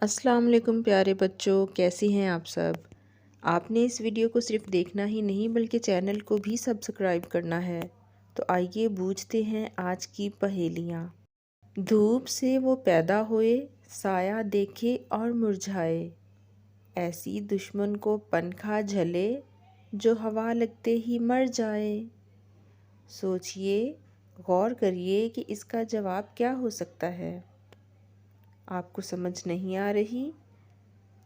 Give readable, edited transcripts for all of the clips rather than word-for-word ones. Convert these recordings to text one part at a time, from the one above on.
السلام علیکم پیارے بچوں، کیسے ہیں آپ سب؟ آپ نے اس ویڈیو کو صرف دیکھنا ہی نہیں بلکہ چینل کو بھی سبسکرائب کرنا ہے۔ تو آئیے بوجھتے ہیں آج کی پہیلیاں۔ دھوپ سے وہ پیدا ہوئے، سایہ دیکھے اور مرجھائے، ایسی دشمن کو پنکھا جھلے، جو ہوا لگتے ہی مر جائے۔ سوچئے، غور کریے کہ اس کا جواب کیا ہو سکتا ہے؟ آپ کو سمجھ نہیں آ رہی؟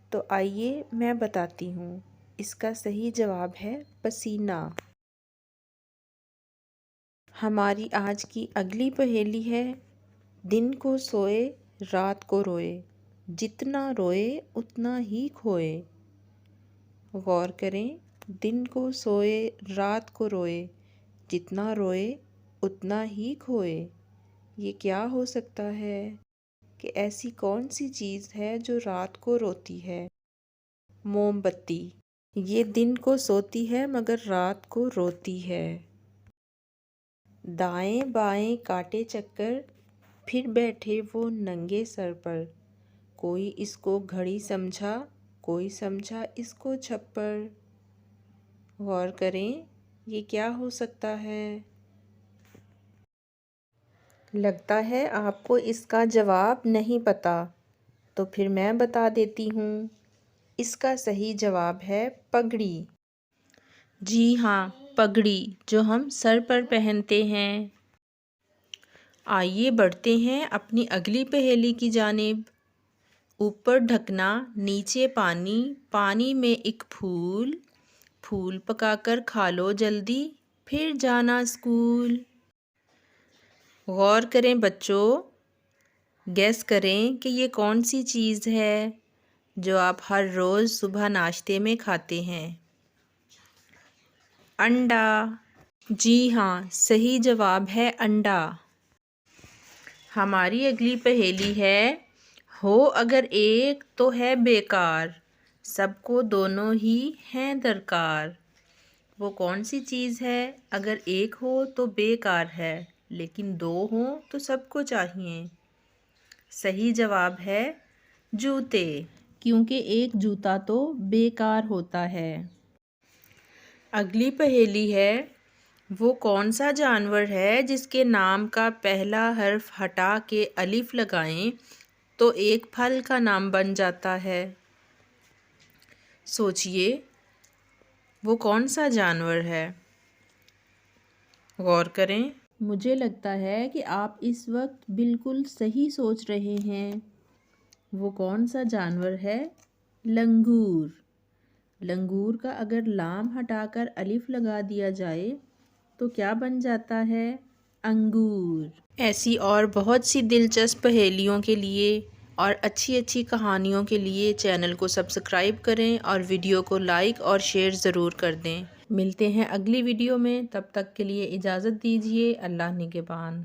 تو آئیے میں بتاتی ہوں۔ اس کا صحیح جواب ہے پسینہ۔ ہماری آج کی اگلی پہیلی ہے، دن کو سوئے رات کو روئے، جتنا روئے اتنا ہی کھوئے۔ غور کریں، دن کو سوئے رات کو روئے، جتنا روئے اتنا ہی کھوئے۔ یہ کیا ہو سکتا ہے؟ کہ ایسی کون سی چیز ہے جو رات کو روتی ہے؟ موم بتی۔ یہ دن کو سوتی ہے مگر رات کو روتی ہے۔ دائیں بائیں کاٹے چکر، پھر بیٹھے وہ ننگے سر پر، کوئی اس کو گھڑی سمجھا، کوئی سمجھا اس کو چھپر۔ غور کریں، یہ کیا ہو سکتا ہے؟ لگتا ہے آپ کو اس کا جواب نہیں پتہ، تو پھر میں بتا دیتی ہوں۔ اس کا صحیح جواب ہے پگڑی۔ جی ہاں، پگڑی جو ہم سر پر پہنتے ہیں۔ آئیے بڑھتے ہیں اپنی اگلی پہیلی کی جانب۔ اوپر ڈھکنا نیچے پانی، پانی میں ایک پھول، پھول پکا کر کھا لو جلدی، پھر جانا اسکول۔ غور کریں بچوں، گیس کریں کہ یہ کون سی چیز ہے جو آپ ہر روز صبح ناشتے میں کھاتے ہیں؟ انڈا۔ جی ہاں، صحیح جواب ہے انڈا۔ ہماری اگلی پہیلی ہے، ہو اگر ایک تو ہے بیکار، سب کو دونوں ہی ہیں درکار۔ وہ کون سی چیز ہے اگر ایک ہو تو بیکار ہے، لیکن دو ہوں تو سب کو چاہیے؟ صحیح جواب ہے جوتے، کیونکہ ایک جوتا تو بیکار ہوتا ہے۔ اگلی پہیلی ہے، وہ کون سا جانور ہے جس کے نام کا پہلا حرف ہٹا کے الف لگائیں تو ایک پھل کا نام بن جاتا ہے؟ سوچئے، وہ کون سا جانور ہے؟ غور کریں۔ مجھے لگتا ہے کہ آپ اس وقت بالکل صحیح سوچ رہے ہیں۔ وہ کون سا جانور ہے؟ لنگور۔ لنگور کا اگر لام ہٹا کر الف لگا دیا جائے تو کیا بن جاتا ہے؟ انگور۔ ایسی اور بہت سی دلچسپ پہیلیوں کے لیے اور اچھی اچھی کہانیوں کے لیے چینل کو سبسکرائب کریں اور ویڈیو کو لائک اور شیئر ضرور کر دیں۔ ملتے ہیں اگلی ویڈیو میں، تب تک کے لیے اجازت دیجیے۔ اللہ نگہبان۔